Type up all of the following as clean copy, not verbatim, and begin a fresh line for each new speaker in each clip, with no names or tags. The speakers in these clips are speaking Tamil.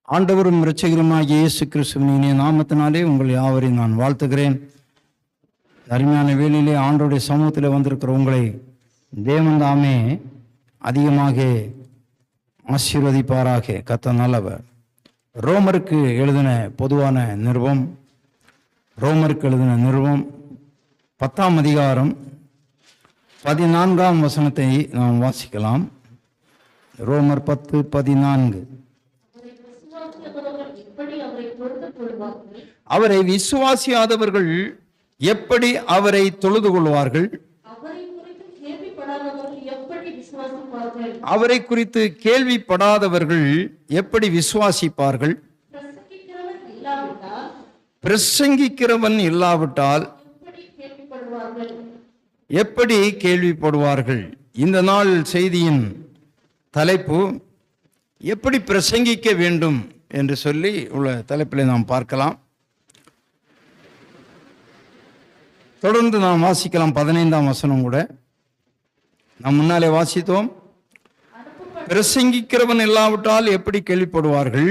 ஆண்டவரும் இரட்சகருமாகிய இயேசு கிறிஸ்துவின் இனிய நாமத்தினாலே உங்கள் யாவரையும் நான் வாழ்த்துகிறேன். அருமையான வேளையிலே ஆண்டவருடைய சமூகத்தில் வந்திருக்கிற உங்களை தேவன் தாமே அதிகமாக ஆசீர்வதிப்பாராக. கர்த்தர் நல்லவர். ரோமருக்கு எழுதின பொதுவான நிருபம், ரோமருக்கு எழுதின நிருபம் 10ஆம் அதிகாரம் 14ஆம் வசனத்தை நாம் வாசிக்கலாம். ரோமர் 10:14. அவரை விசுவாசியாதவர்கள் எப்படி அவரை தொழுது கொள்வார்கள்? அவரை குறித்து கேள்விப்படாதவர்கள் எப்படி விசுவாசிப்பார்கள்? பிரசங்கிக்கிறவன் இல்லாவிட்டால் எப்படி கேள்விப்படுவார்கள்? இந்த நாள் செய்தியின் தலைப்பு எப்படி பிரசங்கிக்க வேண்டும் என்று சொல்லி உள்ள தலைப்பில் நாம் பார்க்கலாம். தொடர்ந்து நாம் வாசிக்கலாம். 15ஆம் வசனம் கூட நாம் முன்னாலே வாசித்தோம். பிரசங்கிக்கிறவன் இல்லாவிட்டால் எப்படி கேள்விப்படுவார்கள்?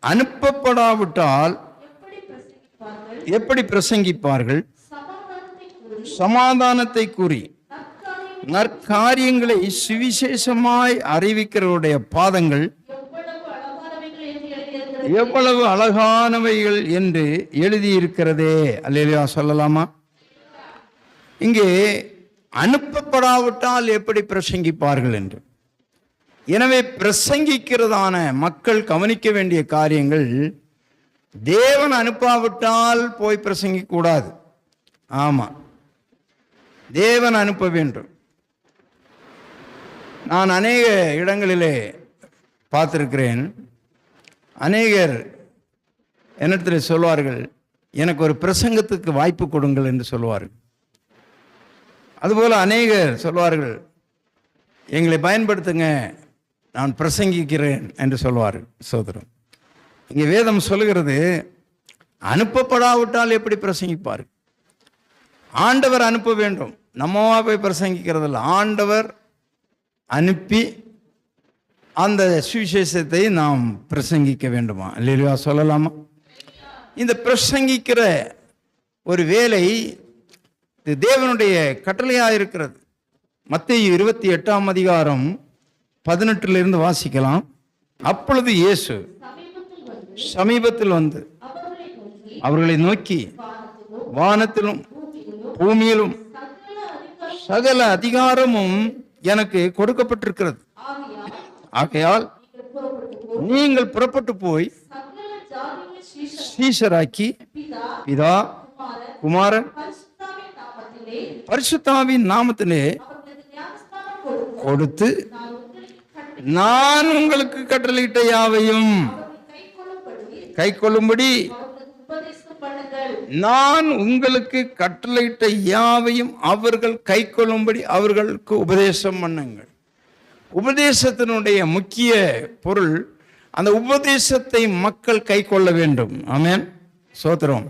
அனுப்பப்படாவிட்டால் எப்படி பிரசங்கிப்பார்கள்? சமாதானத்தை கூறி நற்காரியங்களை சுவிசேஷமாய் அறிவிக்கிறவருடைய பாதங்கள் எவ்வளவு அழகானவைகள் என்று எழுதியிருக்கிறதே. அல்லேலூயா சொல்லலாமா? இங்கே அனுப்பப்படாவிட்டால் எப்படி பிரசங்கிப்பார்கள் என்று. எனவே பிரசங்கிக்கிறதான மக்கள் கவனிக்க வேண்டிய காரியங்கள், தேவன் அனுப்பாவிட்டால் போய் பிரசங்கிக்க கூடாது. ஆமா, தேவன் அனுப்ப வேண்டும். நான் அநேக இடங்களிலே பார்த்திருக்கிறேன். அநேகர் என்னிடத்தில் சொல்வார்கள், எனக்கு ஒரு பிரசங்கத்துக்கு வாய்ப்பு கொடுங்கள் என்று சொல்வார்கள். அதுபோல் அநேகர் சொல்வார்கள், எங்களை பயன்படுத்துங்க, நான் பிரசங்கிக்கிறேன் என்று சொல்வார்கள். சோதரம், இங்கே வேதம் சொல்லுகிறது, அனுப்பப்படாவிட்டால் எப்படி பிரசங்கிப்பார்கள்? ஆண்டவர் அனுப்ப வேண்டும். நம்மவா போய் பிரசங்கிக்கிறதில்ல. ஆண்டவர் அனுப்பி அந்த சுவிசேஷத்தை நாம் பிரசங்கிக்க வேண்டுமா? இல்லையா சொல்லலாமா? இந்த பிரசங்கிக்கிற ஒரு வேலை இது தேவனுடைய கட்டளையாக இருக்கிறது. மத்தேயு 28ஆம் அதிகாரம் 18 வாசிக்கலாம். அப்பொழுது இயேசு சமீபத்தில் வந்து அவர்களை நோக்கி, வானத்திலும் பூமியிலும் சகல அதிகாரமும் எனக்கு கொடுக்கப்பட்டிருக்கிறது. ஆகையால் நீங்கள் புறப்பட்டு போய் சீஷராக்கி பிதா, குமாரன், பரிசுத்தாவின் நாமத்திலே கொடுத்து, நான் உங்களுக்கு கட்டளையிட்ட யாவையும் கைக்கொள்ளும்படி, நான் உங்களுக்கு கட்டளையிட்ட யாவையும் அவர்கள் கைக்கொள்ளும்படி அவர்களுக்கு உபதேசம் பண்ணுங்கள். உபதேசத்தினுடைய முக்கிய பொருள், அந்த உபதேசத்தை மக்கள் கை கொள்ள வேண்டும். ஆமென், சோத்திரம்.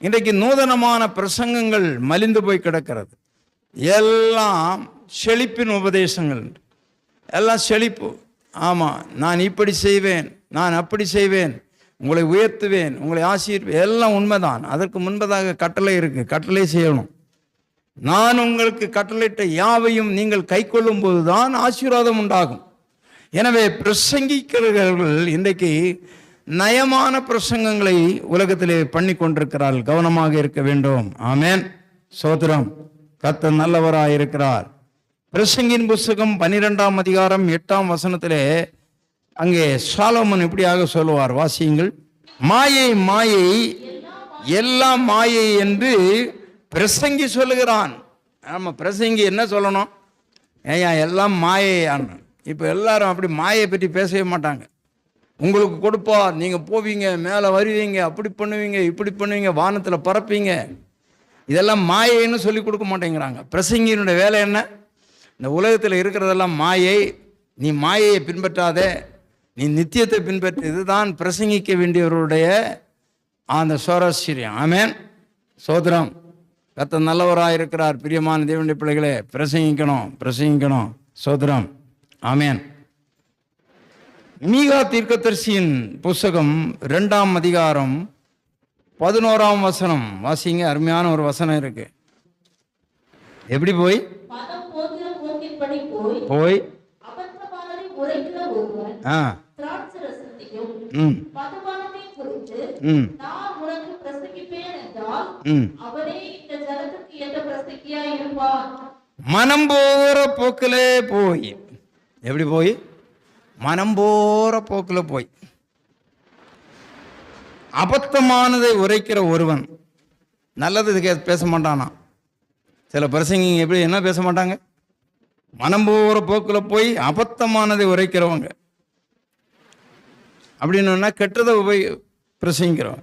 இன்றைக்கு நூதனமான பிரசங்கங்கள் மலிந்து போய் கிடக்கிறது. எல்லாம் செழிப்பின் உபதேசங்கள், எல்லாம் செழிப்பு. ஆமாம், நான் இப்படி செய்வேன், நான் அப்படி செய்வேன், உங்களை உயர்த்துவேன், உங்களை ஆசீர்வேன், எல்லாம் உண்மைதான். அதற்கு முன்பதாக கட்டளை இருக்கு, கட்டளை செய்யணும். நான் உங்களுக்கு கட்டளையிட்ட யாவையும் நீங்கள் கை கொள்ளும் போதுதான் ஆசீர்வாதம் உண்டாகும். எனவே பிரசங்கிக்கிறவர்கள் இன்றைக்கு நயமான பிரசங்கங்களை உலகத்திலே பண்ணி கொண்டிருக்கிறார்கள். கவனமாக இருக்க வேண்டும். ஆமென், சோத்திரம். கர்த்தர் நல்லவராய் இருக்கிறார். பிரசங்கின் புஸ்தகம் 12ஆம் அதிகாரம் 8ஆம் வசனத்திலே அங்கே சாலோமன் இப்படியாக சொல்லுவார், வாசியுங்கள். மாயை மாயை, எல்லாம் மாயை என்று பிரசங்கி சொல்லுகிறான். ஆமா, பிரசங்கி என்ன சொல்லணும்? ஏயா எல்லாம் மாயையான். இப்போ எல்லாரும் அப்படி மாயை பற்றி பேசவே மாட்டாங்க. உங்களுக்கு கொடுப்பா, நீங்கள் போவீங்க, மேலே வருவீங்க, அப்படி பண்ணுவீங்க, இப்படி பண்ணுவீங்க, வானத்தில் பறப்பீங்க, இதெல்லாம் மாயைன்னு சொல்லி கொடுக்க மாட்டேங்கிறாங்க. பிரசங்கியினுடைய வேலை என்ன? இந்த உலகத்தில் இருக்கிறதெல்லாம் மாயை, நீ மாயையை பின்பற்றாதே, நீ நித்தியத்தை பின்பற்ற. இதுதான் பிரசங்கிக்க வேண்டியவருடைய அந்த சுவாரஸ்யம். ஆமென், சோதரம். கர்த்தர் நல்லவராக இருக்கிறார். பிரியமான தேவனுடைய பிள்ளைகளே, பிரசங்கிக்கணும், பிரசங்கிக்கணும். சோதரம். ஆமென். மீகா தீர்க்கதரிசியின் புஸ்தகம் 2ஆம் அதிகாரம் 11ஆம் வசனம் வாசிங்க. அருமையான ஒரு வசனம் இருக்கு. எப்படி போய்
மனம் போகிற போக்கின்படி போய்
போய்
அபத்தமானதை உரைக்கிற ஒருவன் திராட்சரசத்தையும் மதுபானத்தையும் குறித்து நான் உனக்கு பிரசங்கிப்பேன் என்றால் அவனே இந்த ஜனத்துக்கு எந்த பிரசங்கியாய் இருப்பான்.
மனம் போகிற போக்கிலே போய், எப்படி போய் மனம் போற போக்கில் போய் அபத்தமானதை உரைக்கிற ஒருவன். நல்லது பேச மாட்டானா? சில பிரசங்க எப்படி என்ன பேச மாட்டாங்க? மனம் போகிற போக்கில் போய் அபத்தமானதை உரைக்கிறவங்க. அப்படின்னா கெட்டதை பிரசங்கிக்கிறோம்.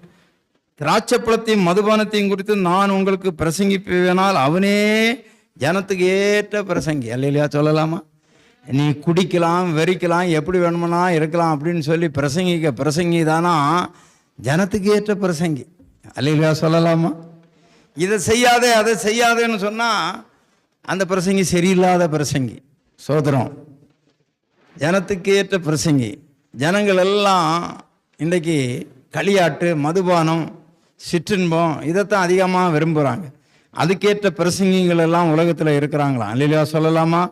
திராட்சப்பழத்தையும் மதுபானத்தையும் குறித்து நான் உங்களுக்கு பிரசங்கிப்பேனால் அவனே ஜனத்துக்கு ஏற்ற பிரசங்கி. அல்லையா சொல்லலாமா? நீ குடிக்கலாம், வெறிக்கலாம், எப்படி வேணுமனா இருக்கலாம் அப்படின்னு சொல்லி பிரசங்கி தானா ஜனத்துக்கு ஏற்ற பிரசங்கி. அல்லையா சொல்லலாமா? இதை செய்யாதே அதை செய்யாதேன்னு சொன்னால் அந்த பிரசங்கி சரியில்லாத பிரசங்கி. சோதரம் ஜனத்துக்கு ஏற்ற பிரசங்கி. ஜனங்கள் எல்லாம் இன்றைக்கு களியாட்டு, மதுபானம், சிற்றின்பம் இதைத்தான் அதிகமாக விரும்புகிறாங்க. அதுக்கேற்ற பிரசங்கிகள் எல்லாம் உலகத்தில் இருக்கிறாங்களாம். இல்லையா சொல்லலாமா?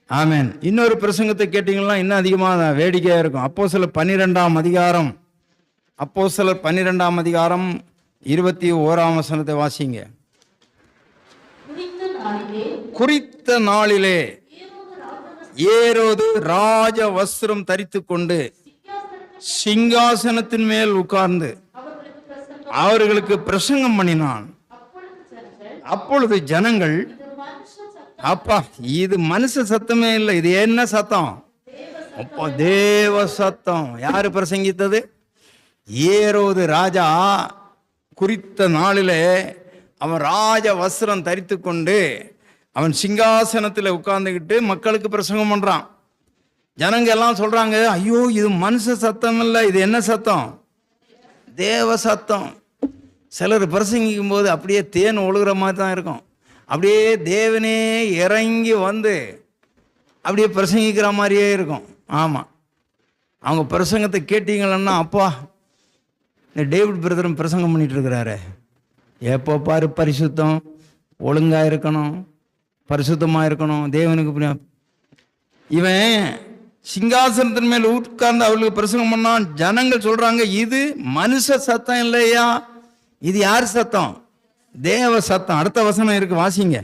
ஆமேன். இன்னொரு பிரசங்கத்தை கேட்டிங்கன்னா இன்னும் அதிகமாக வேடிக்கையாக இருக்கும். அப்போஸ்தலர் 12ஆம் அதிகாரம் 21ஆம் வசனத்தை வாசிங்க. குறித்த நாளிலே ஏரோது ராஜ வஸ்திரம் தரித்து கொண்டு சிங்காசனத்தின் மேல் உட்கார்ந்து அவர்களுக்கு பிரசங்கம் பண்ணினான். அப்பொழுது ஜனங்கள், அப்பா இது மனுஷ சத்தமே இல்லை, இது என்ன சத்தம்? அப்போ தேவ சத்தம். யாரு பிரசங்கித்தது? ஏரோது ராஜா குறித்த நாளிலே அவன் ராஜ வஸ்திரம் தரித்து கொண்டு அவன் சிங்காசனத்தில் உட்கார்ந்துக்கிட்டு மக்களுக்கு பிரசங்கம் பண்றான். ஜனங்க எல்லாம் சொல்றாங்க, ஐயோ இது மனுஷ சத்தம் இல்லை, இது என்ன சத்தம்? தேவ சத்தம். சிலர் பிரசங்கிக்கும் போது அப்படியே தேன் ஒழுகிற மாதிரி தான் இருக்கும். அப்படியே தேவனே இறங்கி வந்து அப்படியே பிரசங்கிக்கிற மாதிரியே இருக்கும். ஆமாம், அவங்க பிரசங்கத்தை கேட்டீங்கன்னா, அப்பா இந்த டேவிட் பிரதரும் பிரசங்கம் பண்ணிட்டு இருக்கிறாரு, எப்போ பாரு பரிசுத்தம், ஒழுங்காக இருக்கணும், பரிசுத்தமாக இருக்கணும், தேவனுக்கு. இவன் சிங்காசனத்தின் மேல் உட்கார்ந்து அவளுக்கு பிரசங்கம் பண்ணான். ஜனங்கள் சொல்றாங்க, இது மனுஷ சத்தம் இல்லையா, இது யார் சத்தம்? தேவ சத்தம். அடுத்த வசனம் இருக்கு, வாசிங்க.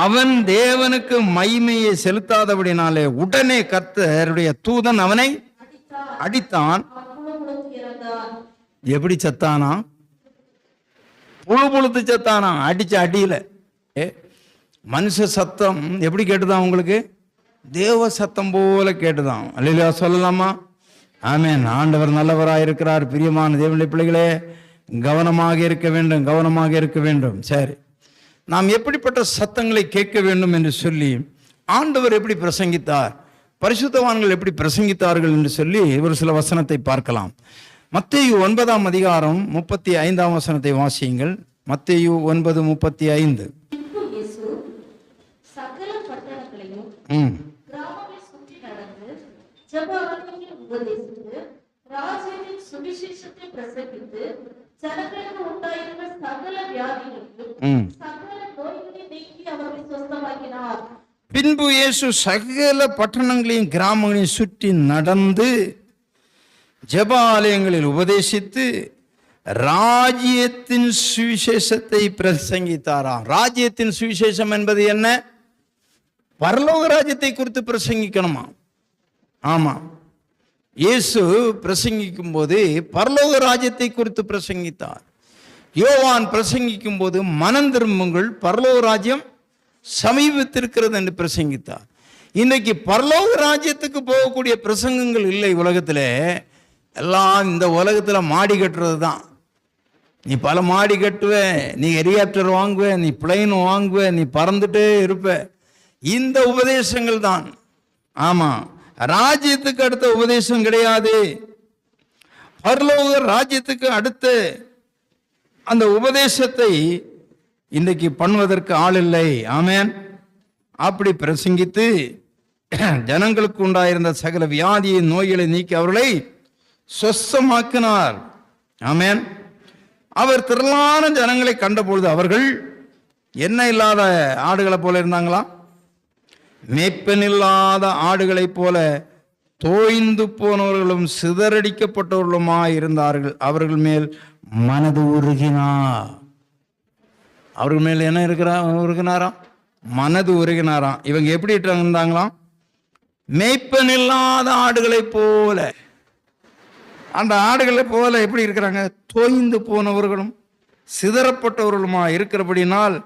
அவன் தேவனுக்கு மகிமையை செலுத்தாதபடினாலே உடனே கர்த்தருடைய தூதன் அவனை அடித்தான். எப்படி சத்தானா? புழுத்து சத்தானா? அடிச்ச அடியில. மனுஷ சத்தம் எப்படி கேட்டுதான் உங்களுக்கு? தேவ சத்தம் போல கேட்டுதான். அல்லையா சொல்லலாமா? ஆமென். ஆண்டவர் நல்லவராக இருக்கிறார். பிரியமான தேவனுடைய பிள்ளைகளே, கவனமாக இருக்க வேண்டும், கவனமாக இருக்க வேண்டும். சரி, நாம் எப்படிப்பட்ட சத்தங்களை கேட்க வேண்டும் என்று சொல்லி ஆண்டவர் எப்படி பிரசங்கித்தார், பரிசுத்தவான்கள் எப்படி பிரசங்கித்தார்கள் என்று சொல்லி ஒரு சில வசனத்தை பார்க்கலாம். மத்தேயு 9ஆம் அதிகாரம் 35ஆம் வசனத்தை வாசியுங்கள். மத்தேயு 9:35. பின்பு இயேசு சகல பட்டணங்களையும் கிராமங்களையும் சுற்றி நடந்து ஜெப ஆலயங்களில் உபதேசித்து ராஜ்யத்தின் சுவிசேஷத்தை பிரசங்கித்தாராம். ராஜ்யத்தின் சுவிசேஷம் என்பது என்ன? பரலோக ராஜ்யத்தை குறித்து பிரசங்கிக்கணுமா? ஆமா, இயேசு பிரசங்கிக்கும் போது பரலோக ராஜ்யத்தை குறித்து பிரசங்கித்தார். யோவான் பிரசங்கிக்கும் போது மனம் திரும்புங்கள், பரலோக ராஜ்யம் சமீபத்திருக்கிறது என்று பிரசங்கித்தார். இன்னைக்கு பரலோக ராஜ்யத்துக்கு போகக்கூடிய பிரசங்கங்கள் இல்லை உலகத்தில். எல்லாம் இந்த உலகத்தில் மாடி கட்டுறது தான். நீ பல மாடி கட்டுவ, நீ ஹெலிகாப்டர் வாங்குவ, நீ பிளைன் வாங்குவ, நீ பறந்துட்டே இருப்ப. இந்த உபதேசங்கள் தான். ஆமா, ராஜ்யத்துக்கு அடுத்த உபதேசம் கிடையாது. பரலோக ராஜ்யத்துக்கு அடுத்த அந்த உபதேசத்தை இன்றைக்கு பண்ணுவதற்கு ஆள் இல்லை. ஆமென். அப்படி பிரசங்கித்து ஜனங்களுக்கு உண்டாயிருந்த சகல வியாதியை நோய்களை நீக்கி அவர்களை சொஸ்தமாக்கினார். ஆமென். அவர் திரளான ஜனங்களை கண்டபொழுது அவர்கள் என்ன இல்லாத ஆடுகளை போல இருந்தாங்களாம், மேய்ப்பன் இல்லாத ஆடுகளைப் போல தோய்ந்து போனவர்களும் சிதறடிக்கப்பட்டவர்களுமாய் இருந்தார்கள். அவர்கள் மேல் மனது உருகினார். அவர்கள் மேல் என்ன உருகினாராம்? மனது உருகினாராம். இவங்க எப்படி இருந்தாங்களாம்? மேய்ப்பன் இல்லாத ஆடுகளைப் போல. அந்த ஆடுகளை போல எப்படி இருக்கிறாங்க? தோய்ந்து போனவர்களும் சிதறப்பட்டவர்களுமா இருக்கிறபடினால்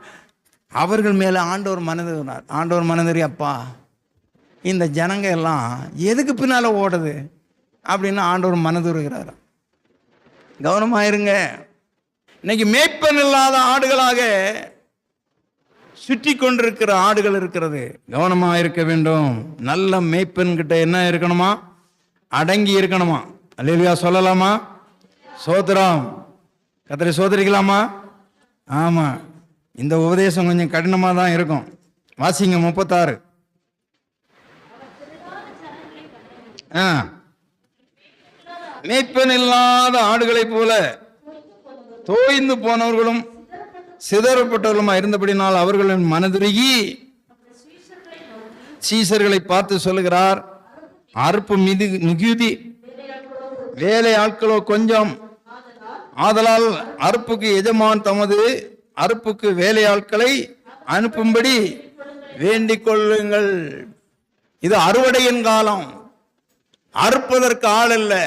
அவர்கள் மேலே ஆண்டவர் மனது. ஆண்டவர் மனது, அப்பா இந்த ஜனங்க எல்லாம் எதுக்கு பின்னால ஓடுது அப்படின்னு ஆண்டவர் மனதுருகிறார். கவனமாயிருங்க. இன்னைக்கு மேய்ப்பன் இல்லாத ஆடுகளாக சுற்றி கொண்டிருக்கிற ஆடுகள் இருக்கிறது. கவனமாக இருக்க வேண்டும். நல்ல மேய்ப்பன் கிட்ட என்ன இருக்கணுமா? அடங்கி இருக்கணுமா? அல்லேலூயா சொல்லலாமா? சோத்திரம். கர்த்தரை சோதரிக்கலாமா? ஆமா. இந்த உபதேசம் கொஞ்சம் கடினமாக தான் இருக்கும். வாசிங்க 36. மேய்ப்பன் இல்லாத ஆடுகளைப் போல தோய்ந்து போனவர்களும் சிதறப்பட்டவர்களுமா இருந்தபடினால் அவர்களின் மனதுருகி சீசர்களை பார்த்து சொல்லுகிறார், அறுப்பு மிகுதி, வேலை ஆட்களோ கொஞ்சம். ஆதலால் அறுப்புக்கு எஜமான் தமது அறுப்புக்கு வேலை ஆட்களை அனுப்பும்படி வேண்டிக் கொள்ளுங்கள். இது அறுவடையின் காலம். அறுப்பதற்கு ஆள் இல்லை.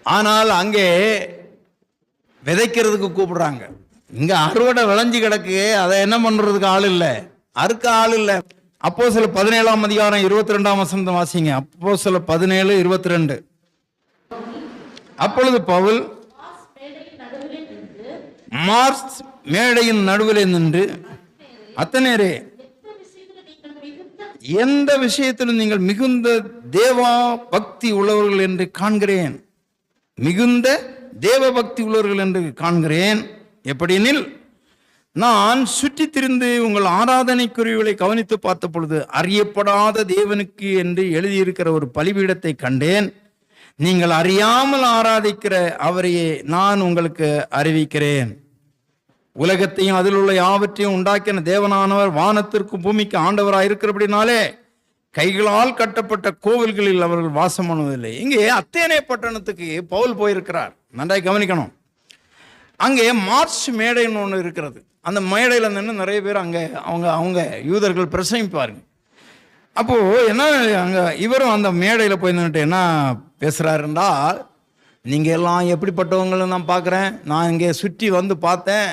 ஆனால் அங்கே விதைக்கிறதுக்கு கூப்பிடுறாங்க. இங்க அறுவடை விளைஞ்சு கிடக்கு, அதை என்ன பண்றதுக்கு ஆள் இல்லை, அறுக்க ஆள் இல்லை. அப்போஸ்தலர் 17ஆம் அதிகாரம் 22ஆம் வசனம் வாசிங்க. அப்போஸ்தலர் 17:22. அப்பொழுது பவுல் மார்ஸ் மேடையின் நடுவிலே நின்று, அத்தனேரே, எந்த விஷயத்திலும் நீங்கள் மிகுந்த தேவா பக்தி உள்ளவர்கள் என்று காண்கிறேன். மிகுந்த தேவ பக்தி உள்ளவர்கள் என்று காண்கிறேன். எப்படியெனில், நான் சுற்றி திரிந்து உங்கள் ஆராதனைக்குரியவர்களை கவனித்து பார்த்த பொழுது அறியப்படாத தேவனுக்கு என்று எழுதியிருக்கிற ஒரு பலிபீடத்தை கண்டேன். நீங்கள் அறியாமல் ஆராதிக்கிற அவரையே நான் உங்களுக்கு அறிவிக்கிறேன். உலகத்தையும் அதில் உள்ள யாவற்றையும் உண்டாக்கின தேவனானவர் வானத்திற்கு பூமிக்கு ஆண்டவராக இருக்கிறபடினாலே கைகளால் கட்டப்பட்ட கோவில்களில் அவர்கள் வாசம் பண்ணுவதில்லை. இங்கே அத்தேனே பட்டணத்துக்கு பவுல் போயிருக்கிறார். நன்றாய் கவனிக்கணும். அங்கே மார்ச் மேடைன்னு ஒன்று இருக்கிறது. அந்த மேடையில் நின்று நிறைய பேர் அங்கே அவங்க யூதர்கள் பிரசங்கிப்பாருங்க. அப்போது என்ன, அங்கே இவரும் அந்த மேடையில் போய் நின்றுட்டு என்ன பேசுகிறாரு என்றால், நீங்கள் எல்லாம் எப்படிப்பட்டவங்களும் நான் பார்க்குறேன். நான் இங்கே சுற்றி வந்து பார்த்தேன்,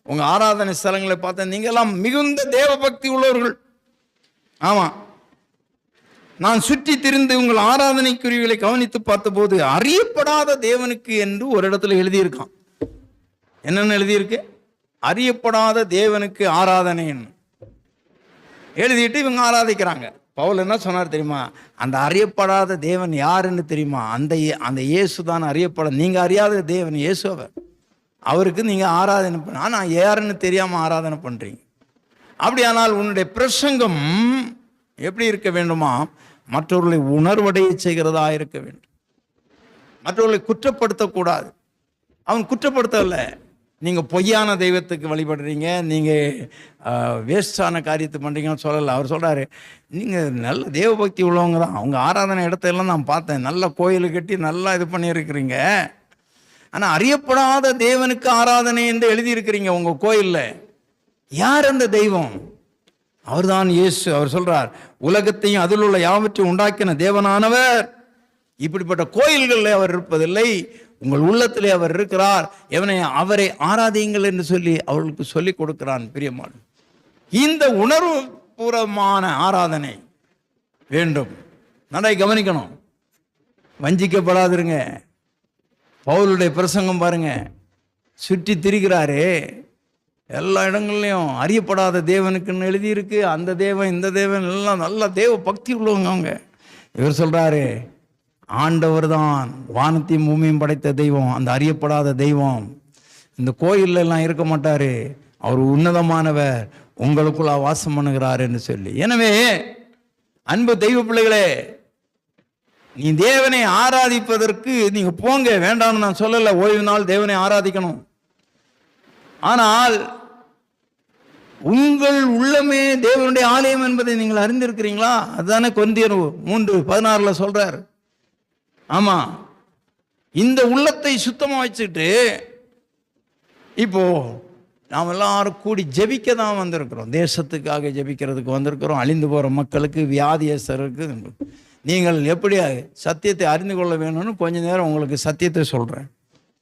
உங்கள் ஆராதனை ஸ்தலங்களை பார்த்தேன். நீங்கள் எல்லாம் மிகுந்த தேவ பக்தி உள்ளவர்கள். ஆமாம், நான் சுற்றி திரிந்து உங்கள் ஆராதனைக்குரியவர்களை கவனித்து பார்த்தபோது அறியப்படாத தேவனுக்கு என்று ஒரு இடத்துல எழுதியிருக்கான். என்னென்னு எழுதியிருக்கு? அறியப்படாத தேவனுக்கு ஆராதனைன்னு எழுதிட்டு இவங்க ஆராதிக்கிறாங்க. பவுல் என்ன சொன்னார் தெரியுமா? அந்த அறியப்படாத தேவன் யாருன்னு தெரியுமா? அந்த இயேசு தான் அறியப்பட. நீங்கள் அறியாத தேவன் இயேசு. அவருக்கு நீங்கள் ஆராதனை பண்ண, ஆனால் யாருன்னு தெரியாமல் ஆராதனை பண்ணுறீங்க. அப்படியானால் உன்னுடைய பிரசங்கம் எப்படி இருக்க வேண்டுமா? மற்றவர்களை உணர்வடைய செய்கிறதா இருக்க வேண்டும். மற்றவர்களை குற்றப்படுத்தக்கூடாது. அவன் குற்றப்படுத்தலை. நீங்கள் பொய்யான தெய்வத்துக்கு வழிபடுறீங்க, நீங்கள் வேஸ்டான காரியத்தை பண்ணுறீங்கன்னு சொல்லலை. அவர் சொல்கிறாரு, நீங்கள் நல்ல தேவபக்தி உள்ளவங்க தான். அவங்க ஆராதனை இடத்தையெல்லாம் நான் பார்த்தேன். நல்ல கோயில் கட்டி நல்லா இது பண்ணியிருக்கிறீங்க. ஆனால் அறியப்படாத தேவனுக்கு ஆராதனை என்று எழுதியிருக்கிறீங்க உங்கள் கோயிலில். யார் அந்த தெய்வம்? அவர்தான் இயேசு. அவர் சொல்கிறார், உலகத்தையும் அதில் உள்ள யாவற்றையும் உண்டாக்கின தேவனானவர் இப்படிப்பட்ட கோயில்களில் அவர் இருப்பதில்லை, உங்கள் உள்ளத்திலே அவர் இருக்கிறார். அவரை ஆராதியுங்கள் என்று சொல்லி அவர்களுக்கு சொல்லிக் கொடுக்கிறான். பிரியமான, இந்த உணர்வு பூர்வமான ஆராதனை வேண்டும். நல்லா கவனிக்கணும், வஞ்சிக்கப்படாதிருங்க. பவுலுடைய பிரசங்கம் பாருங்க, சுற்றி திரிகிறாரே எல்லா இடங்கள்லையும். அறியப்படாத தேவனுக்குன்னு எழுதியிருக்கு. அந்த தேவன் இந்த தேவன் எல்லாம் நல்ல தேவ பக்தி உள்ளவங்க அவங்க. இவர் சொல்றாரு, ஆண்டவர் தான் வானத்தையும் பூமியும் படைத்த தெய்வம், அந்த அறியப்படாத தெய்வம். இந்த கோயில்ல எல்லாம் இருக்க மாட்டாரு, அவர் உன்னதமானவர், உங்களுக்குள்ள வாசம் பண்ணுகிறார் என்று சொல்லி. எனவே அன்பு தெய்வ பிள்ளைகளே, நீ தேவனை ஆராதிப்பதற்கு நீங்க போங்க, வேண்டாம்னு நான் சொல்லல. ஓய்வு நாள் தேவனை ஆராதிக்கணும். ஆனால் உங்கள் உள்ளமே தேவனுடைய ஆலயம் என்பதை நீங்கள் அறிந்திருக்கிறீங்களா? அதுதானே கொரிந்தியர் 3:16 சொல்றார். ஆமா, இந்த உள்ளத்தை சுத்தமா வச்சுட்டு இப்போ நாம் எல்லாரும் கூடி ஜெபிக்க தான் வந்திருக்கிறோம். தேசத்துக்காக ஜெபிக்கிறதுக்கு வந்திருக்கிறோம். அழிந்து போகிற மக்களுக்கு, வியாதியஸ்தருக்கு. நீங்கள் எப்படி சத்தியத்தை அறிந்து கொள்ள வேணும்னு கொஞ்ச நேரம் உங்களுக்கு சத்தியத்தை சொல்கிறேன்.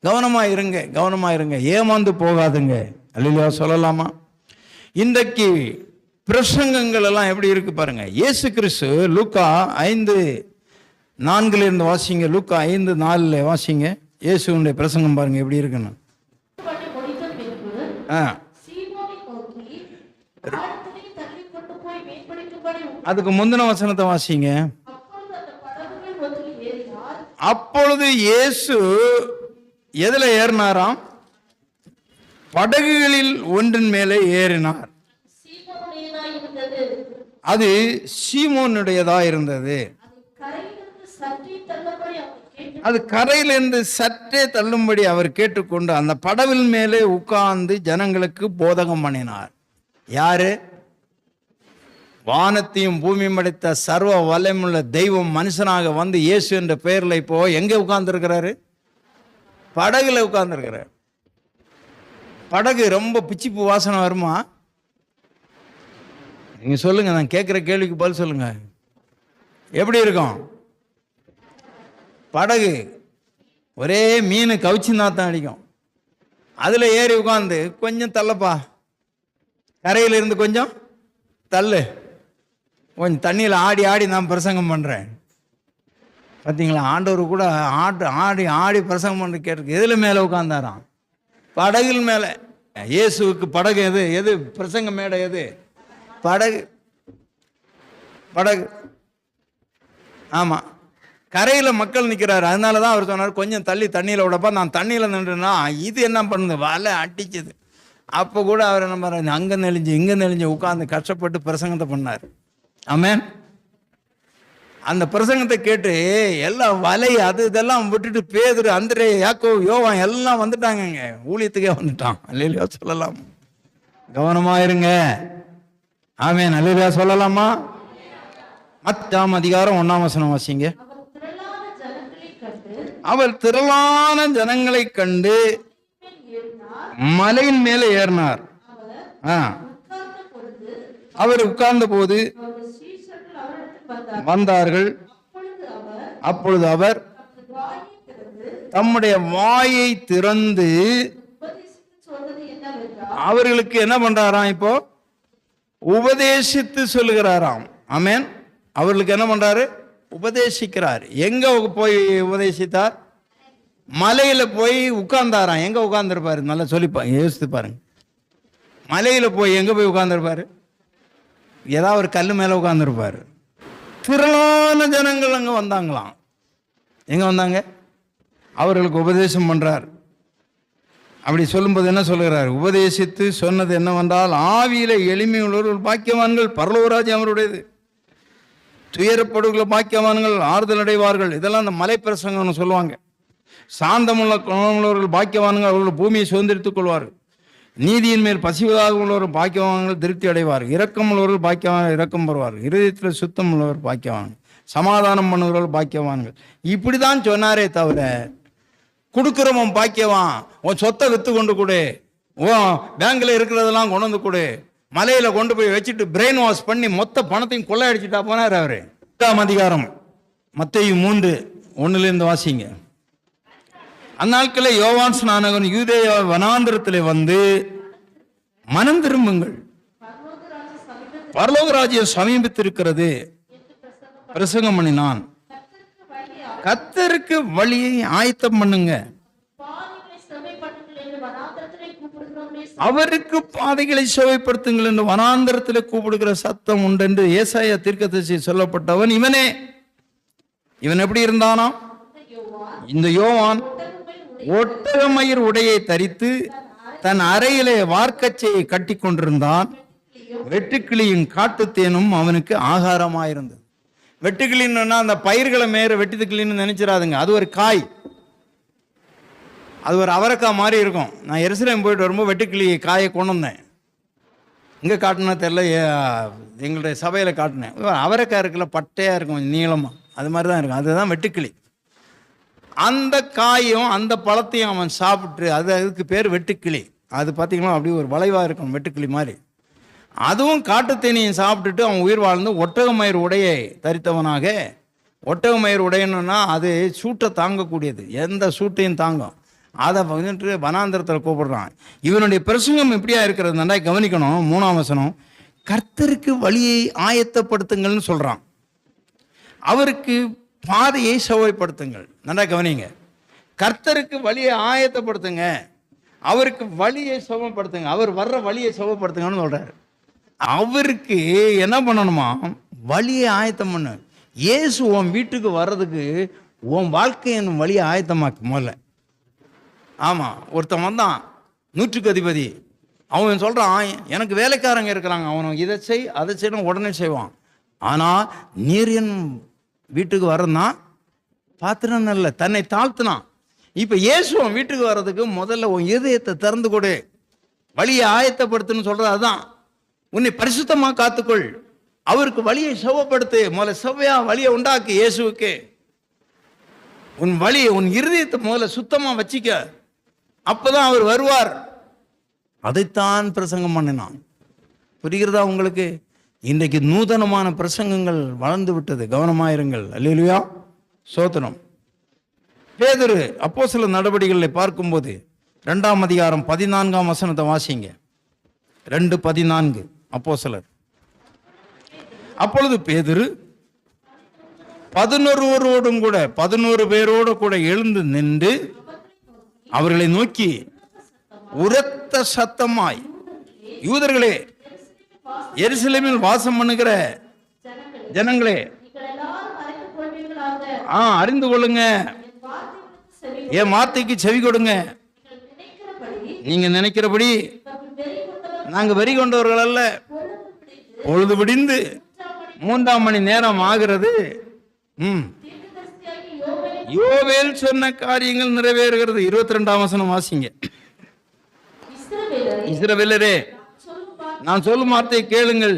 கவனமாக இருங்க, கவனமாக இருங்க, ஏமாந்து போகாதுங்க. அல்லேலூயா சொல்லலாமா? இன்றைக்கு பிரசங்கங்கள் எல்லாம் எப்படி இருக்கு பாருங்க. இயேசு கிறிஸ்து லூக்கா 5:4 வாசிங்க. லூக்கா 5:4 வாசிங்க. இயேசுடைய பிரசங்கம் பாருங்க எப்படி இருக்குன்னு. அதுக்கு முந்தின வசனத்தை வாசிங்க. அப்பொழுது இயேசு எதுல ஏறினாராம்? படகுகளில் ஒன்றின் மேலே ஏறினார். அது சீமோனுடையதா இருந்தது. அது கரையிலிருந்து சற்றே தள்ளும்படி அவர் கேட்டுக்கொண்டு அந்த படவில் மேலே உட்கார்ந்து ஜனங்களுக்கு போதகம் பண்ணினார். யாரு? வானத்தையும் பூமியும் படைத்த சர்வ வல்லமையுள்ள தெய்வம் மனுஷனாக வந்து இயேசு என்ற பெயர்ல இப்போ எங்க உட்கார்ந்து இருக்கிறாரு? படகுல உட்கார்ந்து இருக்கிறார். படகு ரொம்ப பிச்சிப்பு வாசனை வருமா? நீங்க சொல்லுங்க, நான் கேட்கிற கேள்விக்கு பதில் சொல்லுங்க. எப்படி இருக்கும் படகு? ஒரே மீன் கவுச்சின்னா தான் அடிக்கும். அதுல ஏறி உட்காந்து கொஞ்சம் தள்ளப்பா, கரையில இருந்து கொஞ்சம் தள்ளு, கொஞ்சம் தண்ணியில் ஆடி ஆடி நான் பிரசங்கம் பண்றேன். பார்த்தீங்களா? ஆண்டவர் கூட ஆடி ஆடி பிரசங்கம் பண்ணி கேட்டிருக்கு. எதுல மேலே உட்கார்ந்தாராம்? படகுல மேலே. இயேசுவுக்கு படகு எது? எது பிரசங்க மேடை? எது? படகு. படகு. ஆமா, கரையில மக்கள் நிற்கிறாரு. அதனாலதான் அவர் சொன்னார் கொஞ்சம் தள்ளி தண்ணியில விடப்பா. நான் தண்ணியில நின்றுனா இது என்ன பண்ணுது? வலை அடிச்சது. அப்போ கூட அவர் என்ன பண்ண, அங்க நெளிஞ்சு இங்க நெளிஞ்சு உட்கார்ந்து கஷ்டப்பட்டு பிரசங்கத்தை பண்ணார். ஆமென். அந்த பிரசங்கத்தை கேட்டு எல்லாம் வலை அது இதெல்லாம் விட்டுட்டு பேதுரு, அந்திரே, யாக்கோபு, யோவான் எல்லாம் வந்துட்டாங்க. ஊழியத்துக்கே வந்துட்டான். அல்லேலூயா சொல்லலாம். கவனமா இருங்க. ஆமென். அல்லேலூயா சொல்லலாமா? மத்தாம் அதிகாரம் 1ஆம் வசனம் வாசிங்க. அவர் திரளான ஜனங்களை கண்டு மலையின் மேலே ஏறினார். அவர் உட்கார்ந்த போது வந்தார்கள். அப்பொழுது அவர் தம்முடைய வாயை திறந்து அவர்களுக்கு என்ன பண்றாராம்? இப்போ உபதேசித்து சொல்லுகிறாராம். ஆமென். அவர்களுக்கு என்ன பண்றாரு? உபதேசிக்கிறார். எங்க போய் உபதேசித்தார்? மலையில போய் உட்கார்ந்தாராம். எங்க உட்கார்ந்துருப்பாரு? நல்லா சொல்லிப்பா, யோசித்து பாருங்க. மலையில போய் எங்க போய் உட்கார்ந்துருப்பாரு? ஏதாவது ஒரு கல்லு மேல உட்கார்ந்துருப்பாரு. திரளான ஜனங்கள் அங்க வந்தாங்களாம். எங்க வந்தாங்க? அவர்களுக்கு உபதேசம் பண்றார். அப்படி சொல்லும்போது என்ன சொல்லுகிறார்? உபதேசித்து சொன்னது என்னவென்றால், ஆவியில எளிமை உள்ளவர்கள் பாக்கியவான்கள், பரலோகராஜ்யம் அவருடையது. துயரப்படுகிற பாக்கியவான்கள் ஆறுதல் அடைவார்கள். இதெல்லாம் அந்த மலை பிரசங்கம்னு சொல்லுவாங்க. சாந்தமுள்ள குணமுள்ளவர்கள் பாக்கியவான்கள், அவர்கள் பூமியை சுதந்திரித்துக் கொள்வார்கள். நீதியின் மேல் பசிவதாக உள்ளவர்கள் பாக்கியவான்கள், திருப்தி அடைவார்கள். இரக்கம் உள்ளவர்கள் பாக்கியவான்கள், இரக்கம் பெறுவார்கள். இருதயத்தில் சுத்தம் உள்ளவர் பாக்கியவான்கள், சமாதானம் பண்ணுகிறவர்கள் பாக்கியவான்கள். இப்படிதான் சொன்னாரே தவிர, கொடுக்கிறவன் பாக்கியவான், உன் சொத்தை வித்து கொண்டு கொடு, உன் பேங்க்ல இருக்கிறதெல்லாம் கொண்டு வந்து கொடு, மலையில கொண்டு போய் வச்சுட்டு பிரெயின் வாஷ் பண்ணி மொத்த பணத்தையும் கொள்ளையடிச்சுட்டா போனார் அவரு. 8ஆம் அதிகாரம் மத்தேயு 3:1 வாசிங்க. அந்நாட்களில் யோவான் ஸ்நானகன் யூதேயா வனாந்திரத்திலே வந்து, மனம் திரும்புங்கள், பரலோக ராஜ்யம் சமீபித்திருக்கிறது பிரசங்கம் பண்ணினான். கர்த்தருக்கு வழியை ஆயத்தம் பண்ணுங்க, அவருக்கு பாதைகளை சேவைப்படுத்துங்கள் என்று வனாந்தரத்தில் கூப்பிடுகிற சத்தம் உண்டு என்று ஏசாயா தீர்க்கதரிசி சொல்லப்பட்டவன் இவனே. இவன் எப்படி இருந்தானா? இந்த யோவான் ஒட்டகமயிர் உடையை தரித்து தன் அறையிலே வார்க்கச்சையை கட்டி கொண்டிருந்தான். வெட்டுக்கிளியும் காட்டுத்தேனும் அவனுக்கு ஆகாரமாயிருந்தது. வெட்டுக்கிளின்னா அந்த பயிர்களை மேற வெட்டுக்கிளின்னு நினைச்சிடாதுங்க. அது ஒரு காய், அது ஒரு அவரைக்காய் மாதிரி இருக்கும். நான் எருசலேம் போயிட்டு வரும்போது வெட்டுக்கிளி காயை கொண்டு வந்தேன். இங்கே காட்டினா தெரில, எங்களுடைய சபையில் காட்டினேன். அவரைக்காய் இருக்குல்ல, பட்டையாக இருக்கும், நீளமாக, அது மாதிரி தான் இருக்கும். அதுதான் வெட்டுக்கிளி. அந்த காயும் அந்த பழத்தையும் அவன் சாப்பிட்டு, அதுக்கு பேர் வெட்டுக்கிளி. அது பார்த்திங்கன்னா அப்படி ஒரு வளைவாக இருக்கும், வெட்டுக்கிளி மாதிரி. அதுவும் காட்டுத்தேனியும் சாப்பிட்டுட்டு அவன் உயிர் வாழ்ந்து ஒட்டகமயிர் உடையை தரித்தவனாக. ஒட்டகமயிர் உடையணுன்னா அது சூட்டை தாங்கக்கூடியது, எந்த சூட்டையும் தாங்கும். அதை வந்துட்டு வனாந்திரத்தில் கூப்பிடுறான். இவனுடைய பிரசங்கம் எப்படியா இருக்கிறது நல்லா கவனிக்கணும். 3ஆம் வசனம், கர்த்தருக்கு வழியை ஆயத்தப்படுத்துங்கள்னு சொல்கிறான். அவருக்கு பாதையை செவ்வாய்ப்படுத்துங்கள். நல்லா கவனிங்க. கர்த்தருக்கு வழியை ஆயத்தப்படுத்துங்க, அவருக்கு வழியை செவ்வாய்ப்படுத்துங்க, அவர் வர்ற வழியை செவ்வாய்ப்படுத்துங்கன்னு சொல்கிறார். அவருக்கு என்ன பண்ணணுமா? வழியை ஆயத்தம் பண்ணு. இயேசு உன் வீட்டுக்கு வர்றதுக்கு உன் வாழ்க்கையின் வழியை ஆயத்தமாக்கு முதல்ல. ஆமாம், ஒருத்தன் வந்தான், 100க்கு அதிபதி. அவன் சொல்கிறான், எனக்கு வேலைக்காரங்க இருக்கிறாங்க, அவனும் இதை செய் அதை செய்யணும், உடனே செய்வான். ஆனால் நீர் என் வீட்டுக்கு வரந்தான் பாத்திரம் இல்லை, தன்னை தாழ்த்தினான். இப்போ இயேசுவன் வீட்டுக்கு வர்றதுக்கு முதல்ல உன் இதயத்தை திறந்து கொடு, வழியை ஆயத்தப்படுத்துன்னு சொல்கிறது அதுதான். உன்னை பரிசுத்தமாக காத்துக்கொள், அவருக்கு வழியை செவ்வாய்ப்படுத்து. முதல்ல செவ்வையாக வழியை உண்டாக்கு இயேசுவுக்கு. உன் வழியை, உன் இருதயத்தை முதல்ல சுத்தமாக வச்சிக்க, அப்போதான் அவர் வருவார். அதைத்தான் பிரசங்கம் பண்ணினான். புரிகிறதா உங்களுக்கு? இன்றைக்கு நூதனமான பிரசங்கங்கள் வளர்ந்து விட்டது, கவனமாயிருங்கள். அல்லேலூயா, சோத்திரம். பேதுரு அப்போஸ்தலர் நடவடிக்கைகளை பார்க்கும்போது 2ஆம் அதிகாரம் 14ஆம் வசனத்தை வாசிங்க. 2:14 அப்போஸ்தலர். அப்பொழுது பேதுரு 11 பேரோடு கூட எழுந்து நின்று அவர்களை நோக்கி உரத்த சத்தமாய், யூதர்களே, எருசலேமில் வாசம் பண்ணுகிற ஜனங்களே, அறிந்து கொள்ளுங்க, என் வார்த்தைக்கு செவி கொடுங்க. நீங்க நினைக்கிறபடி நாங்க வெறி கொண்டவர்கள் அல்ல. பொழுது விடிந்து 3ஆம் மணி நேரம் ஆகிறது. யோவேல் சொன்ன காரியங்கள் நிறைவேறுகிறது. 22ஆம் வசனம் வாசிங்க. இஸ்ரவேலரே, நான் சொல்லும் வார்த்தையை கேளுங்கள்.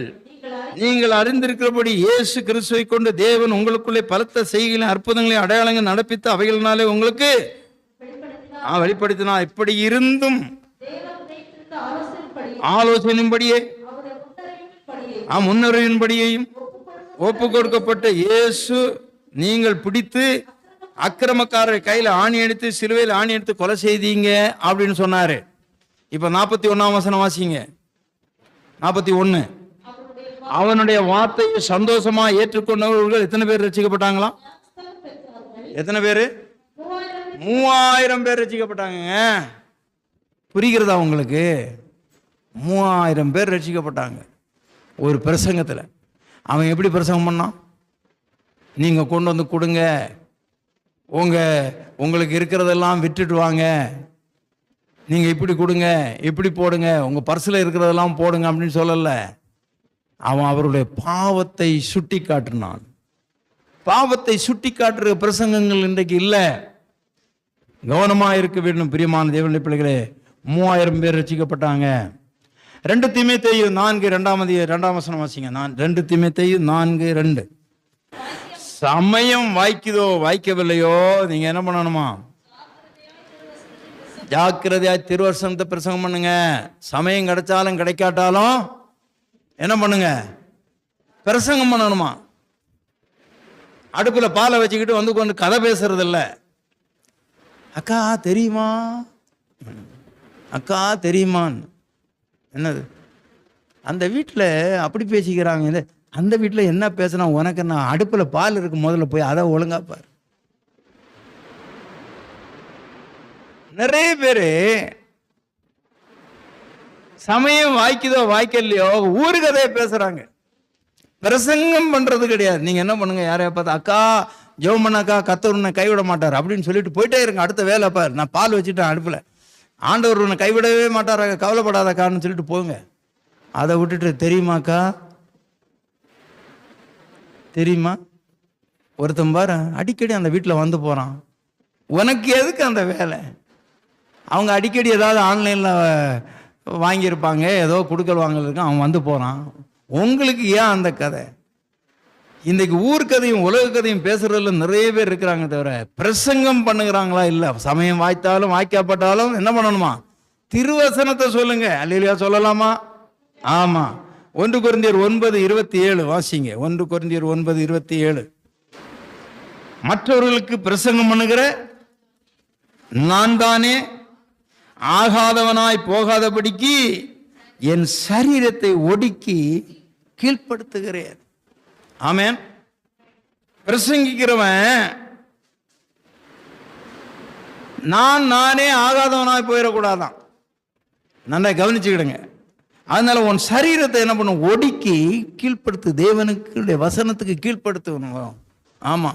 நீங்கள் அறிந்திருக்கிறபடி இயேசு கிறிஸ்துவை கொண்டு தேவன் உங்களுக்குள்ளே பலத்த செய்கைகளையும் அற்புதங்களையும் அடையாளங்கள் நடப்பித்து அவைகளினாலே உங்களுக்கு வெளிப்படுத்தினா. இப்படி இருந்தும் ஆலோசனையின்படியே முன்னறிவின்படியையும் ஒப்பு கொடுக்கப்பட்ட இயேசு நீங்கள் பிடித்து அக்கிரமக்காரர் கையில் ஆணி எடுத்து சிலுவையில் ஆணி எடுத்து கொலை செய்தீங்க அப்படின்னு சொன்னாரு. இப்ப 41ஆம் வசனம் வாசிங்க. 41. அவனுடைய வார்த்தையை சந்தோஷமா ஏற்றுக்கொண்டவர்கள் எத்தனை பேர் ரட்சிக்கப்பட்டாங்களாம்? எத்தனை பேரு? 3000 பேர் ரட்சிக்கப்பட்டாங்க. புரிகிறதா உங்களுக்கு? 3000 பேர் ரட்சிக்கப்பட்டாங்க ஒரு பிரசங்கத்தில். அவன் எப்படி பிரசங்கம் பண்ணான்? நீங்க கொண்டு வந்து கொடுங்க, உங்களுக்கு இருக்கிறதெல்லாம் விட்டுட்டு வாங்க, நீங்க இப்படி கொடுங்க, இப்படி போடுங்க, உங்க பர்சில் இருக்கிறதெல்லாம் போடுங்க அப்படின்னு சொல்லல. அவன் அவருடைய பாவத்தை சுட்டி காட்டினான். பாவத்தை சுட்டி காட்டுற பிரசங்கங்கள் இன்றைக்கு இல்லை. கவனமா இருக்க வேண்டும் பிரியமான தேவனுடைய பிள்ளைகளே. 3000 பேர் ரட்சிக்கப்பட்டாங்க. 2 தீமோத்தேயு 4:2 வசனம் வாசிங்க. 2 தீமோத்தேயு 4:2. சமயம் வாய்க்குதோ வாய்க்கவில்லையோ நீங்க என்ன பண்ணணுமா? ஜாக்கிரதையா திருவசனத்தை பிரசங்கம் பண்ணுங்க. சமயம் கிடைச்சாலும் கிடைக்காட்டாலும் என்ன பண்ணுங்க? பிரசங்கம் பண்ணணுமா? அடுப்புல பாலை வச்சுக்கிட்டு வந்து கொண்டு கதை பேசுறது இல்ல. அக்கா தெரியுமா, அக்கா தெரியுமான்னு. என்னது அந்த வீட்டில் அப்படி பேசிக்கிறாங்க, அந்த வீட்டில் என்ன பேசினா உனக்கு? நான் அடுப்பில் பால் இருக்கு, முதல்ல போய் அதை ஒழுங்கா பாரு. நிறைய பேர் சமயம் வாய்க்குதோ வாய்க்கலையோ ஊரு கதையை பேசுறாங்க, பிரசங்கம் பண்றது கிடையாது. நீங்க என்ன பண்ணுங்க, யாரையா பார்த்தா அக்கா ஜெபம் பண்ணாக்கா கர்த்தர் உன்னை கைவிட மாட்டார் அப்படின்னு சொல்லிட்டு போயிட்டே இருங்க. அடுத்த வேலை பாரு, நான் பால் வச்சுட்டேன் அடுப்புல, ஆண்டவர் உன்னை கைவிடவே மாட்டாராக, கவலைப்படாதக்கான்னு சொல்லிட்டு போங்க. அதை விட்டுட்டு தெரியுமாக்கா தெரியுமா ஒருத்தன் பாரு அடிக்கடி அந்த வீட்டில் வந்து போகிறான். உனக்கு எதுக்கு அந்த வேலை? அவங்க அடிக்கடி ஏதாவது ஆன்லைனில் வாங்கியிருப்பாங்க, ஏதோ கொடுக்கல் வாங்கல் இருக்கு, அவன் வந்து போகிறான். உங்களுக்கு ஏன் அந்த கதை? இன்றைக்கு ஊர் கதையும் உலக கதையும் பேசுறதுல நிறைய பேர் இருக்கிறாங்க, தவிர பிரசங்கம் பண்ணுகிறாங்களா? இல்லை. சமயம் வாய்த்தாலும் வாய்க்கப்பட்டாலும் என்ன பண்ணணுமா? திருவசனத்தை சொல்லுங்க. அல்லேலூயா சொல்லலாமா? ஆமாம். 1 கொரிந்தியர் 9:27 வாசிங்க. 1 கொரிந்தியர் 9:27. மற்றவர்களுக்கு பிரசங்கம் பண்ணுகிற நான் தானே ஆகாதவனாய் போகாதபடிக்கு என் சரீரத்தை ஒடுக்கி கீழ்ப்படுத்துகிறேன். ஆமென். பிரசங்கிக்கிறவன் நானே ஆகாதவனாய் போயிடக்கூடாதான். நல்லா கவனிச்சுக்கிடுங்க. அதனால உன் சரீரத்தை என்ன பண்ணும்? ஒடுக்கி கீழ்ப்படுத்து. தேவனுக்கு வசனத்துக்கு கீழ்ப்படுத்தணும். ஆமா.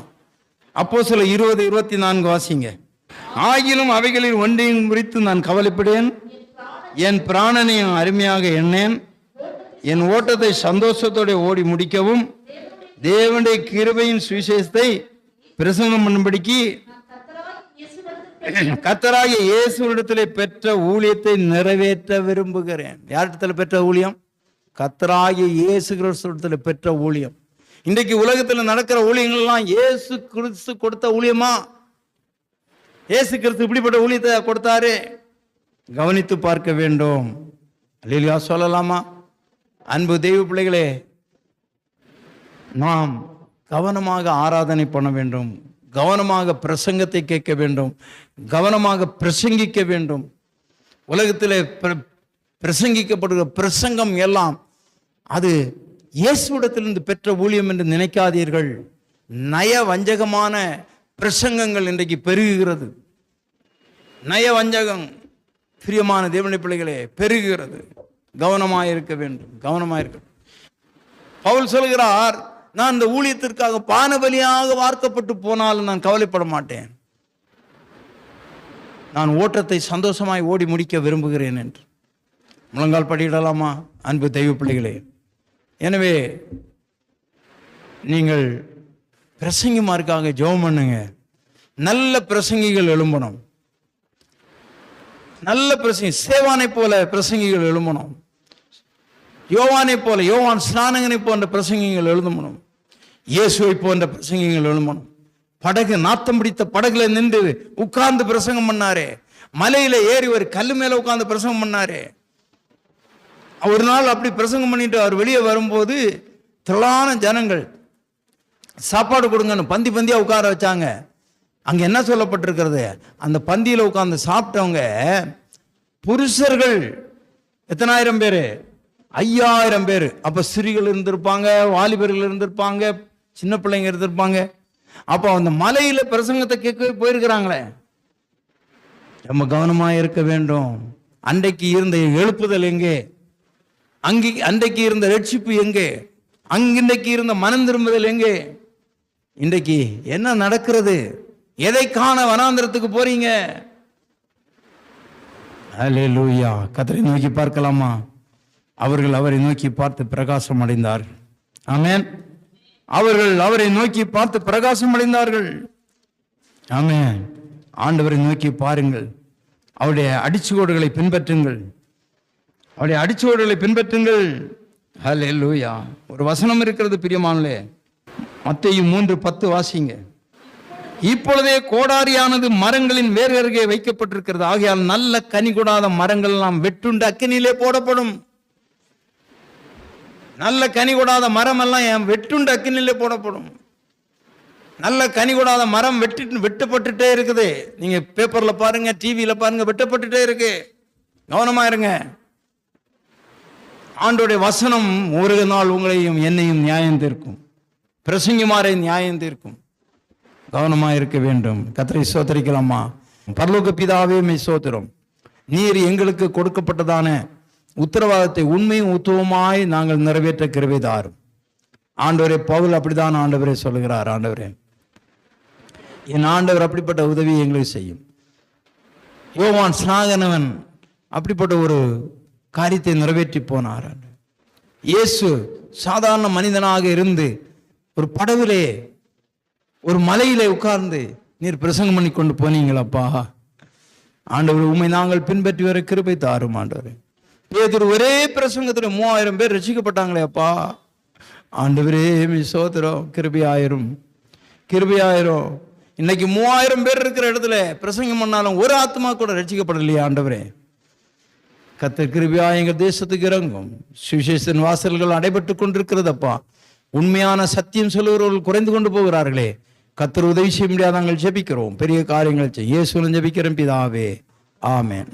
அப்போஸ்தலர் 20:24 வாசிங்க. ஆகிலும் அவைகளில் ஒன்றையும் குறித்து நான் கவலைப்படேன், என் பிராணனையும் அருமையாக எண்ணேன், என் ஓட்டத்தை சந்தோஷத்தோட ஓடி முடிக்கவும் தேவனுடைய கிருபையின் சுவிசேஷத்தை பிரசங்கம் பண்ணும்படிக்கு கர்த்தராகிய இயேசுவிடத்திலே பெற்ற ஊழியத்தை நிறைவேற்ற விரும்புகிறேன். யாரிடத்தில் பெற்ற ஊழியம்? கர்த்தராகிய இயேசு கிறிஸ்துவிடத்தில் பெற்ற ஊழியம். இன்றைக்கு உலகத்தில் நடக்கிற ஊழியங்கள் எல்லாம் இயேசு கிறிஸ்து கொடுத்த ஊழியமா? இயேசு கிறிஸ்து இப்படிப்பட்ட ஊழியத்தை கொடுத்தாரு. கவனித்து பார்க்க வேண்டும். அல்லேலூயா சொல்லலாமா? அன்பு தெய்வ பிள்ளைகளே, நாம் கவனமாக ஆராதனை பண்ண வேண்டும், கவனமாக பிரசங்கத்தை கேட்க வேண்டும், கவனமாக பிரசங்கிக்க வேண்டும். உலகத்தில் பிரசங்கிக்கப்படுகிற பிரசங்கம் எல்லாம் அது இயேசுவிடத்திலிருந்து பெற்ற ஊழியம் என்று நினைக்காதீர்கள். நய வஞ்சகமான பிரசங்கங்கள் இன்றைக்கு பெருகுகிறது. நய வஞ்சகம் பிரியமான தேவனுடைய பிள்ளைகளே பெருகுகிறது. கவனமாக இருக்க வேண்டும், கவனமாக இருக்க. பவுல் சொல்கிறார், நான் இந்த ஊழியத்திற்காக பானபலியாக வார்க்கப்பட்டு போனாலும் நான் கவலைப்பட மாட்டேன், நான் ஓட்டத்தை சந்தோஷமாய் ஓடி முடிக்க விரும்புகிறேன் என்று. முழங்கால் படியிடலாமா அன்பு தெய்வ பிள்ளைகளே? எனவே நீங்கள் பிரசங்கிமாருக்காக ஜெபம் பண்ணுங்க. நல்ல பிரசங்கிகள் எழும்பணும். நல்ல பிரசங்கி, சேவானை போல பிரசங்கிகள் எழும்பணும். யோவானை போல, யோவான் ஸ்நானகனை போன்ற பிரசங்கிகள் எழுதணும். இயேசுவை போன்ற பிரசங்கிகள் எழும்பணும். படகு, நாத்தம் பிடித்த படகுல நின்று உட்கார்ந்து பிரசங்கம் பண்ணாரே, மலையில ஏறி ஒரு கல்லு மேல உட்கார்ந்து பிரசங்கம் பண்ணாரே. ஒரு நாள் அப்படி பிரசங்கம் பண்ணிட்டு அவர் வெளியே வரும்போது திரளான ஜனங்கள் சாப்பாடு கொடுங்கன்னு பந்தி பந்தியா உட்கார வச்சாங்க. அங்க என்ன சொல்லப்பட்டிருக்கிறது? அந்த பந்தியில உட்கார்ந்து சாப்பிட்டவங்க புருஷர்கள் எத்தனாயிரம் பேரு? 5000 பேர். அப்ப சிறிகள் இருந்திருப்பாங்க, வாலிபர்கள் இருந்திருப்பாங்க, சின்ன பிள்ளைங்க இருந்திருப்பாங்க. அப்போ அந்த மலையில பிரசங்கத்தை கேட்க போயிருக்கிறாங்களே. ரொம்ப கவனமா இருக்க வேண்டும். அன்றைக்கு இருந்த எழுப்புதல் எங்கே? அன்றைக்கு இருந்த ரட்சிப்பு எங்கே? இன்றைக்கு இருந்த மனம் திரும்புதல் எங்கே? இன்றைக்கு என்ன நடக்கிறது? எதை காண வனாந்திரத்துக்கு போறீங்க? அல்லேலூயா. கர்த்தரை நோக்கி பார்க்கலாமா? அவர்கள் அவரை நோக்கி பார்த்து பிரகாசம் அடைந்தார்கள். ஆமென். அவர்கள் அவரை நோக்கி பார்த்து பிரகாசம் அடைந்தார்கள். ஆமென். ஆண்டவரை நோக்கி பாருங்கள், அவருடைய அடிச்சுவடுகளை பின்பற்றுங்கள், அவருடைய அடிச்சுவடுகளை பின்பற்றுங்கள். ஹல்லேலூயா. ஒரு வசனம் இருக்கிறது பிரியமானே, மத்தேயு 3:10 வாசிங்க. இப்பொழுதே கோடாரியானது மரங்களின் வேர் அருகே வைக்கப்பட்டிருக்கிறது, ஆகையால் நல்ல கனி கொடாத மரங்கள் எல்லாம் வெட்டுண்டு அக்கினியிலே போடப்படும். நல்ல கனி கொடாத மரம் எல்லாம் வெட்டுண்டு அக்கினியிலே போடப்படும். நல்ல கனி கொடாத மரம் வெட்டப்பட்டுட்டே இருக்குது. நீங்க பேப்பர்ல பாருங்க, டிவியில பாருங்க, வெட்டப்பட்டுட்டே இருக்கு. கவனமா இருங்க. ஆண்டோடைய வசனம் ஒரு நாள் உங்களையும் என்னையும் நியாயம் தீர்க்கும். பிரசங்கிமாரை நியாயம் தீர்க்கும். கவனமா இருக்க வேண்டும். கர்த்தரை ஸ்தோத்திரிக்கலாமா? பரலோக பிதாவே மே ஸ்தோத்திரம். நீர் எங்களுக்கு கொடுக்கப்பட்டதான உத்தரவாதத்தை உண்மையும் உத்துவமாய் நாங்கள் நிறைவேற்ற கிருபை தாரும். ஆண்டவரே, பவுல் அப்படிதான் ஆண்டவரே சொல்லுகிறார். ஆண்டவரே, என் ஆண்டவர் அப்படிப்பட்ட உதவியை எங்களுக்கு செய்யும். யோவான் ஸ்நாகனவன் அப்படிப்பட்ட ஒரு காரியத்தை நிறைவேற்றி போனார். இயேசு சாதாரண மனிதனாக இருந்து ஒரு படவிலே ஒரு மலையிலே உட்கார்ந்து நீர் பிரசங்கம் பண்ணி கொண்டு போனீங்களப்பா. ஆண்டவர், உம்மை நாங்கள் பின்பற்றி வர கிருபை தாரும் ஆண்டவரே. பேதுரு ஒரே பிரசங்கத்துல 3000 பேர் ரசிக்கப்பட்டாங்களே அப்பா. ஆண்டவரே சோதரம், கிருபையாயிரும், கிருபையாயிரும். இன்னைக்கு 3000 பேர் இருக்கிற இடத்துல பிரசங்கம் பண்ணாலும் ஒரு ஆத்மா கூட ரசிக்கப்படலையே ஆண்டவரே. கர்த்தர் கிருபையா எங்கள் தேசத்துக்கு இறங்கும். சுவிசேஷத்தின் வாசல்கள் அடைபட்டு கொண்டிருக்கிறதப்பா. உண்மையான சத்தியம் சொல்லுகிறவர்கள் குறைந்து கொண்டு போகிறார்களே. கர்த்தர் உதவி செய்ய முடியாது. நாங்கள் ஜெபிக்கிறோம், பெரிய காரியங்கள் செய்ய. இயேசுவின் ஜெபிக்கிறோம் பிதாவே, ஆமென்.